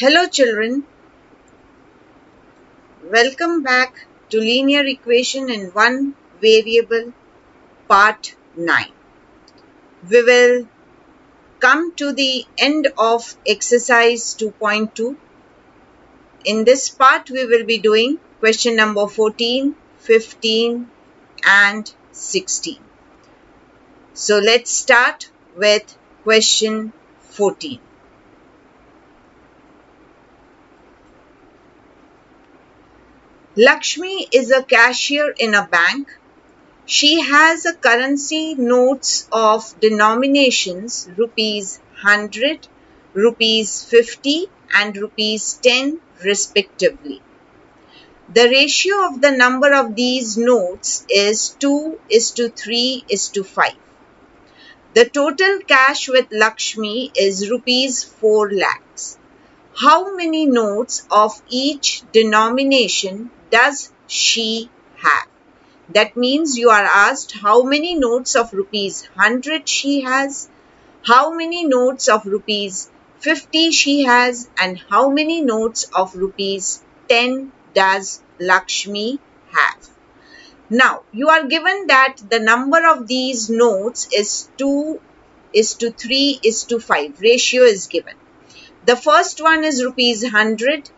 Hello children, welcome back to linear equation in one variable part 9. We will come to the end of exercise 2.2. In this part we will be doing question number 14, 15 and 16. So let's start with question 14. Lakshmi is a cashier in a bank. She has a currency notes of denominations rupees 100, rupees 50 and rupees 10 respectively. The ratio of the number of these notes is 2:3:5. The total cash with Lakshmi is rupees 4 lakhs. How many notes of each denomination does she have? That means you are asked how many notes of rupees 100 she has, how many notes of rupees 50 she has, and how many notes of rupees 10 does Lakshmi have. Now, you are given that the number of these notes is 2:3:5. Ratio is given. The first one is rupees 100,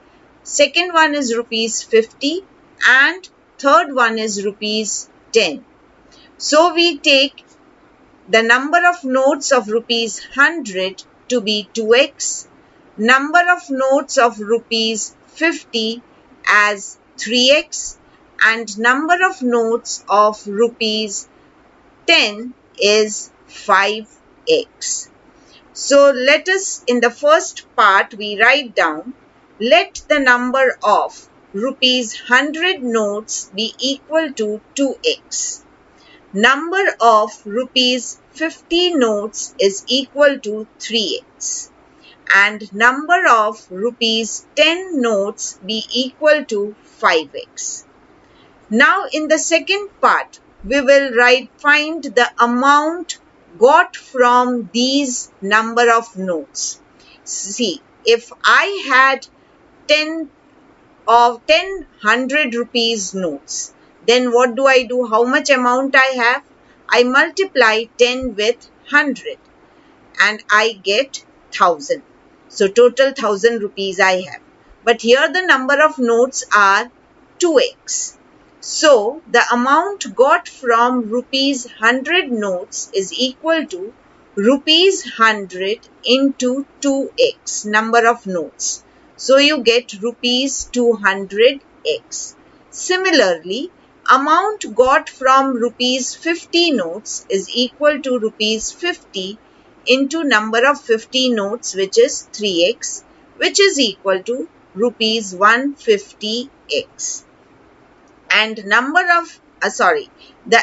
second one is rupees 50, and third one is rupees 10. So we take the number of notes of rupees 100 to be 2x, number of notes of rupees 50 as 3x, and number of notes of rupees 10 is 5x. So let us, in the first part, we write down, let the number of rupees 100 notes be equal to 2x. Number of rupees 50 notes is equal to 3x. And number of rupees 10 notes be equal to 5x. Now in the second part, we will find the amount got from these number of notes. See, if I had 10 100 rupees notes, then what do I do? How much amount I have? I multiply 10 with 100 and I get 1000. So total 1000 rupees I have. But here the number of notes are 2x. So the amount got from rupees 100 notes is equal to rupees 100 into 2x, number of notes. So you get rupees 200x. Similarly, amount got from rupees 50 notes is equal to rupees 50 into number of 50 notes, which is 3x, which is equal to rupees 150x. And the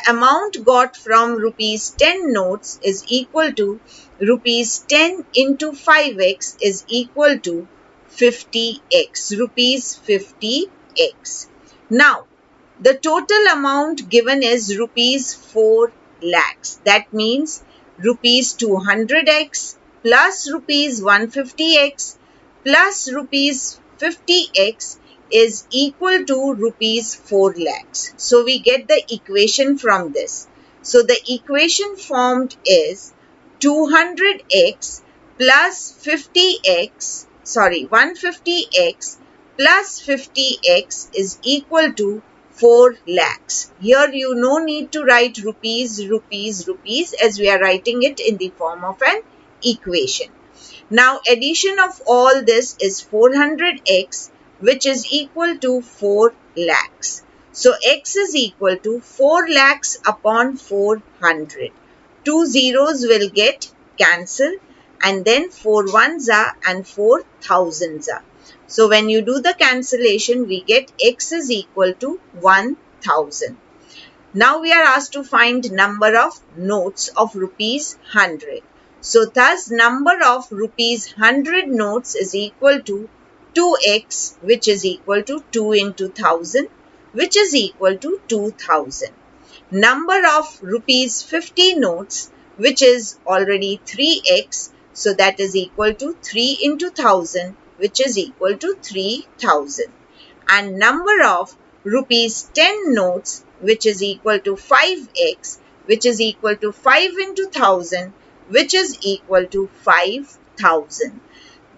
amount got from rupees 10 notes is equal to rupees 10 into 5x is equal to 50x, rupees 50x. Now, the total amount given is rupees 4 lakhs. That means rupees 200x plus rupees 150x plus rupees 50x is equal to rupees 4 lakhs. So we get the equation from this. So the equation formed is 200x plus 150x plus 50x is equal to 4 lakhs. Here you no need to write rupees as we are writing it in the form of an equation. Now addition of all this is 400x, which is equal to 4 lakhs. So x is equal to 4 lakhs upon 400. 2 zeros will get cancelled and then 4 ones are and 4 thousands are. So when you do the cancellation, we get x is equal to 1000. Now we are asked to find number of notes of rupees 100. So thus number of rupees 100 notes is equal to 2x, which is equal to 2 into 1000, which is equal to 2000. Number of rupees 50 notes, which is already 3x, so that is equal to 3 into 1000, which is equal to 3000. And number of rupees 10 notes, which is equal to 5x, which is equal to 5 into 1000, which is equal to 5000.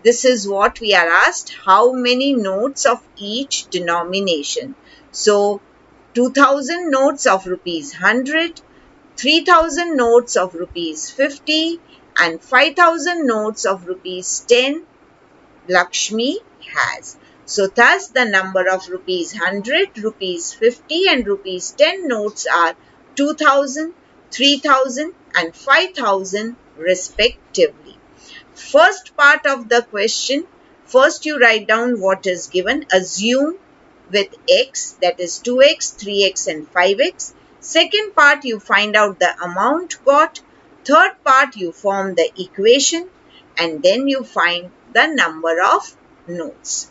This is what we are asked, how many notes of each denomination. So 2000 notes of rupees 100, 3000 notes of rupees 50 and 5000 notes of rupees 10 Lakshmi has. So thus the number of rupees 100, rupees 50 and rupees 10 notes are 2000, 3000 and 5000 respectively. First part of the question, first you write down what is given, assume with x, that is 2x, 3x and 5x. Second part you find out the amount got. Third part you form the equation and then you find the number of notes.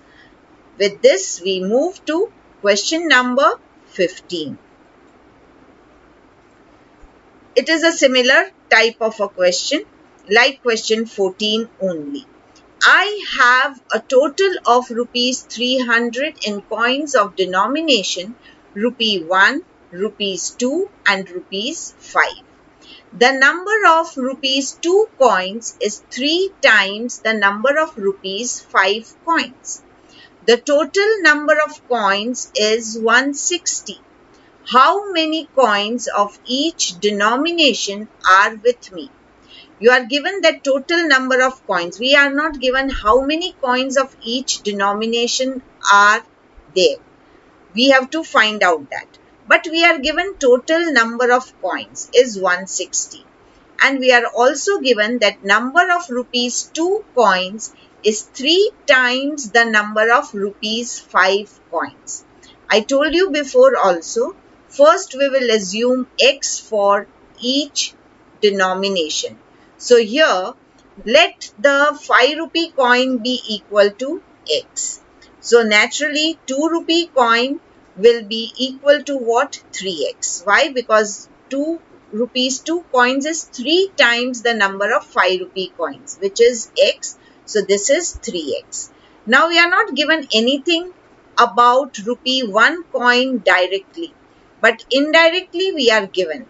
With this we move to question number 15. It is a similar type of a question like question 14 only. I have a total of rupees 300 in coins of denomination rupee 1, rupees 2 and rupees 5. The number of rupees 2 coins is 3 times the number of rupees 5 coins. The total number of coins is 160. How many coins of each denomination are with me? You are given the total number of coins. We are not given how many coins of each denomination are there. We have to find out that. But we are given total number of coins is 160. And we are also given that number of rupees 2 coins is 3 times the number of rupees 5 coins. I told you before also, first we will assume x for each denomination. So here, let the 5 rupee coin be equal to x. So naturally, 2 rupee coin will be equal to what? 3x. Why? Because 2 rupees 2 coins is 3 times the number of 5 rupee coins, which is x. So this is 3x. Now we are not given anything about rupee 1 coin directly, but indirectly we are given.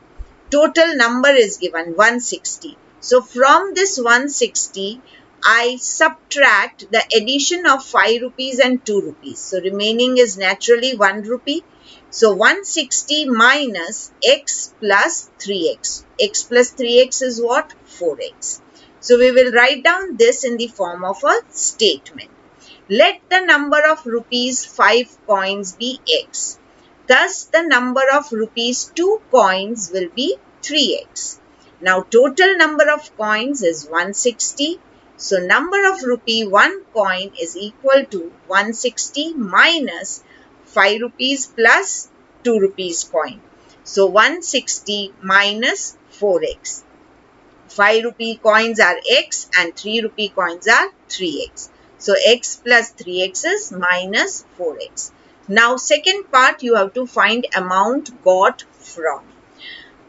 Total number is given 160. So from this 160, I subtract the addition of 5 rupees and 2 rupees. So remaining is naturally 1 rupee. So 160 minus x plus 3x. X plus 3x is what? 4x. So we will write down this in the form of a statement. Let the number of rupees 5 coins be x. Thus the number of rupees 2 coins will be 3x. Now total number of coins is 160. So number of rupee 1 coin is equal to 160 minus 5 rupees plus 2 rupees coin. So 160 minus 4x. 5 rupee coins are x and 3 rupee coins are 3x. So x plus 3x is minus 4x. Now second part you have to find amount got from.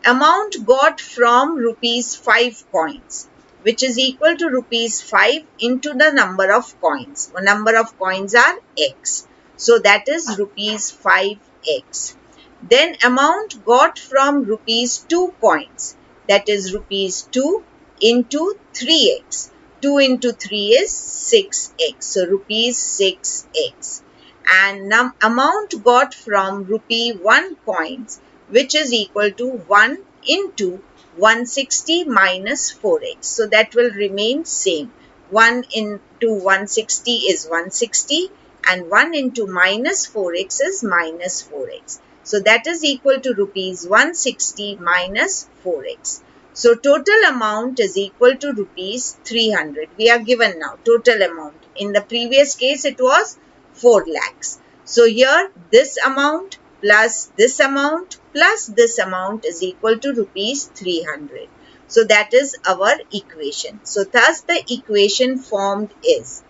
Amount got from rupees 5 coins, which is equal to rupees 5 into the number of coins. The number of coins are x. So that is rupees 5x. Then amount got from rupees 2 coins, that is rupees 2 into 3x. 2 into 3 is 6x. So rupees 6x. And amount got from rupee 1 coins, which is equal to 1 into 160 minus 4x. So that will remain same. 1 into 160 is 160 and 1 into minus 4x is minus 4x. So that is equal to rupees 160 minus 4x. So total amount is equal to rupees 300. We are given now total amount. In the previous case it was 4 lakhs. So here this amount plus this amount plus this amount is equal to rupees 300. So that is our equation. So thus the equation formed is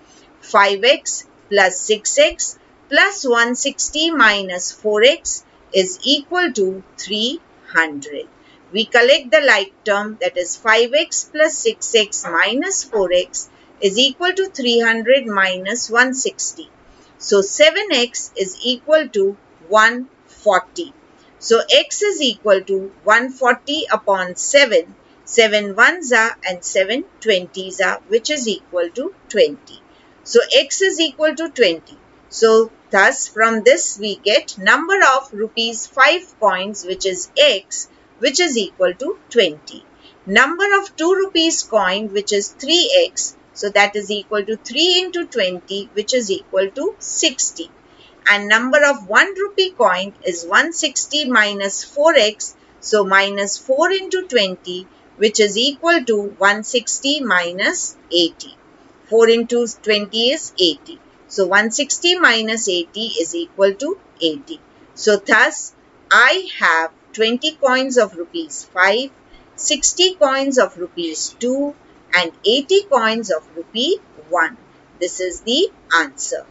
5x plus 6x plus 160 minus 4x is equal to 300. We collect the like term, that is 5x plus 6x minus 4x is equal to 300 minus 160. So 7x is equal to 140. So x is equal to 140 upon 7. 7 ones are and 7 20s are, which is equal to 20. So x is equal to 20. So thus from this we get number of rupees 5 coins, which is x, which is equal to 20. Number of 2 rupees coin, which is 3x, so that is equal to 3 into 20, which is equal to 60. And number of 1 rupee coin is 160 minus 4x, so minus 4 into 20, which is equal to 160 minus 80. 4 into 20 is 80. So 160 minus 80 is equal to 80. So thus I have 20 coins of rupees 5, 60 coins of rupees 2 and 80 coins of rupee 1. This is the answer.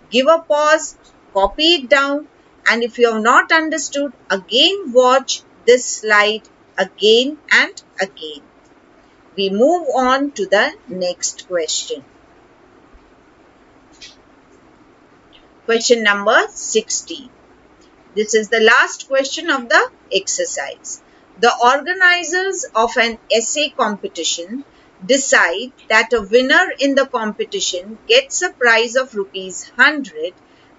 Give a pause, copy it down, and if you have not understood, again watch this slide again and again. We move on to the next question. Question number 16. This is the last question of the exercise. The organizers of an essay competition decide that a winner in the competition gets a prize of rupees 100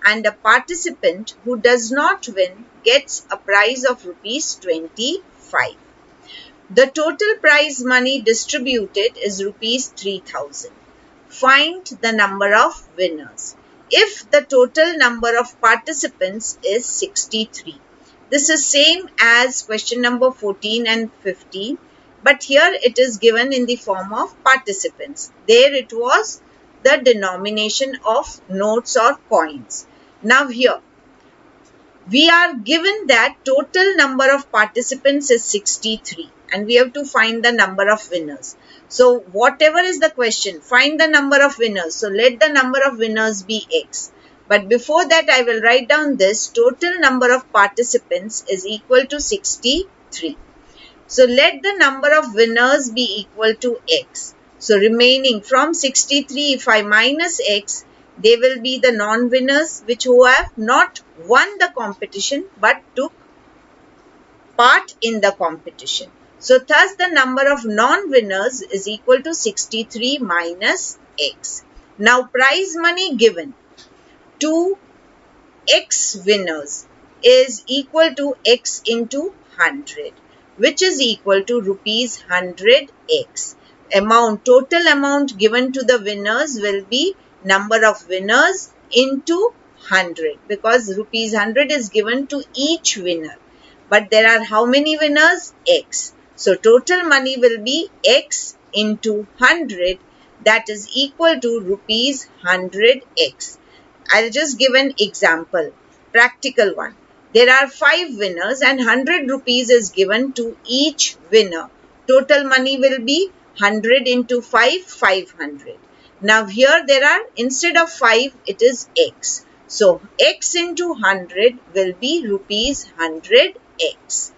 and a participant who does not win gets a prize of rupees 25. The total prize money distributed is rupees 3000. Find the number of winners. If the total number of participants is 63. This is same as question number 14 and 15, but here it is given in the form of participants. There it was the denomination of notes or coins. Now here we are given that total number of participants is 63 and we have to find the number of winners. So whatever is the question, find the number of winners. So let the number of winners be x. But before that I will write down this total number of participants is equal to 63. So let the number of winners be equal to x. So remaining from 63, if I minus x, they will be the non-winners which who have not won the competition but took part in the competition. So thus the number of non-winners is equal to 63 minus x. Now prize money given to x winners is equal to x into 100, which is equal to rupees 100x. Total amount given to the winners will be number of winners into 100 because rupees 100 is given to each winner. But there are how many winners? X. So total money will be x into 100, that is equal to rupees 100x. I'll just give an example, practical one. There are 5 winners and 100 rupees is given to each winner. Total money will be 100 into 5, 500. Now here there are, instead of 5, it is x. So x into 100 will be rupees 100x.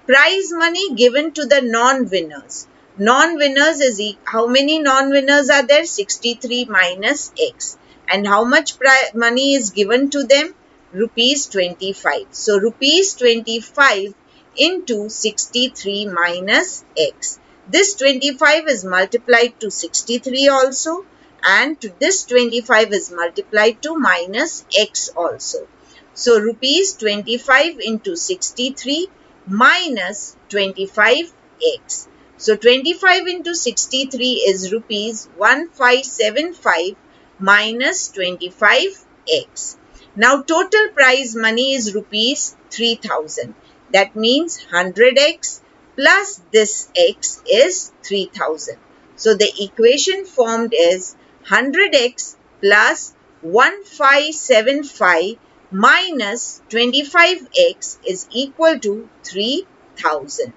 Prize money given to the non-winners. Non-winners is, how many non-winners are there? 63 minus x. And how much money is given to them? Rupees 25. So rupees 25 into 63 minus x. This 25 is multiplied to 63 also, and to this 25 is multiplied to minus x also. So rupees 25 into 63 minus 25x. So 25 into 63 is rupees 1575 minus 25x. Now total prize money is rupees 3000. That means 100x plus this x is 3000. So the equation formed is 100x plus 1575 minus 25x is equal to 3000.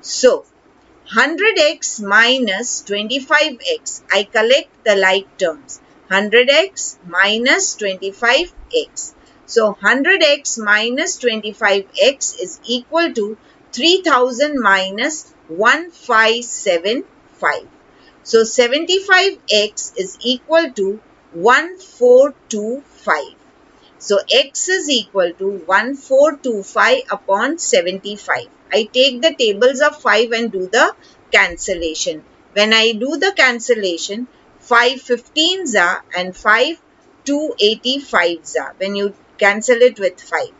So 100x minus 25x, I collect the like terms. 100x minus 25x. So 100x minus 25x is equal to 3000 minus 1575. So 75x is equal to 1425. So x is equal to 1425 upon 75. I take the tables of 5 and do the cancellation. When I do the cancellation, 5 15s are and 5 285s are when you cancel it with 5.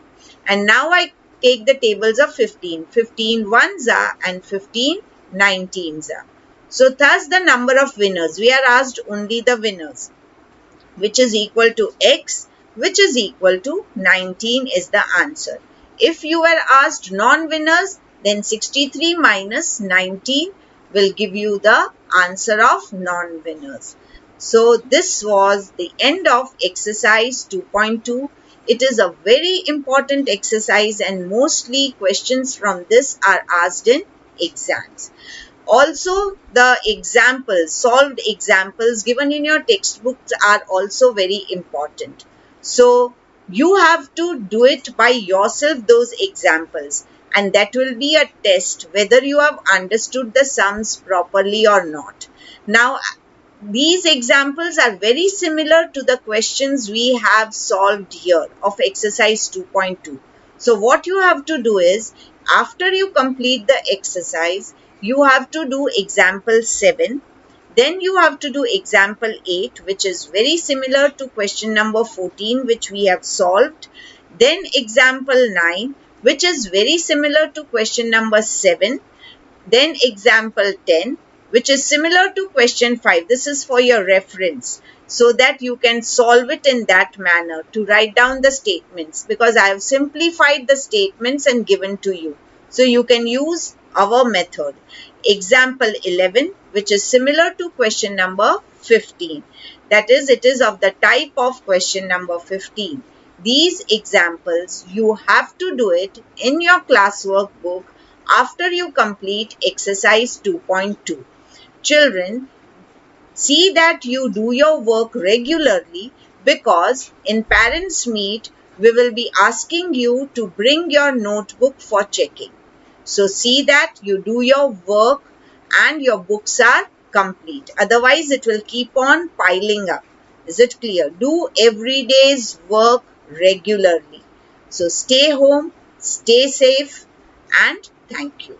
And now I take the tables of 15. 15 ones are and 15 19s are. So thus the number of winners. We are asked only the winners, which is equal to x, which is equal to 19 is the answer. If you were asked non-winners, then 63 minus 19 will give you the answer of non-winners. So this was the end of exercise 2.2. It is a very important exercise and mostly questions from this are asked in exams. Also, the examples, solved examples given in your textbooks are also very important. So, you have to do it by yourself, those examples, and that will be a test whether you have understood the sums properly or not. Now, these examples are very similar to the questions we have solved here of exercise 2.2. So what you have to do is, after you complete the exercise, you have to do example 7. Then you have to do example 8, which is very similar to question number 14, which we have solved. Then example 9, which is very similar to question number 7. Then example 10, which is similar to question 5. This is for your reference so that you can solve it in that manner to write down the statements, because I have simplified the statements and given to you. So you can use our method. Example 11, which is similar to question number 15. That is, it is of the type of question number 15. These examples, you have to do it in your classwork book after you complete exercise 2.2. Children, see that you do your work regularly, because in parents meet, we will be asking you to bring your notebook for checking. So see that you do your work and your books are complete. Otherwise, it will keep on piling up. Is it clear? Do every day's work regularly. So stay home, stay safe, and thank you.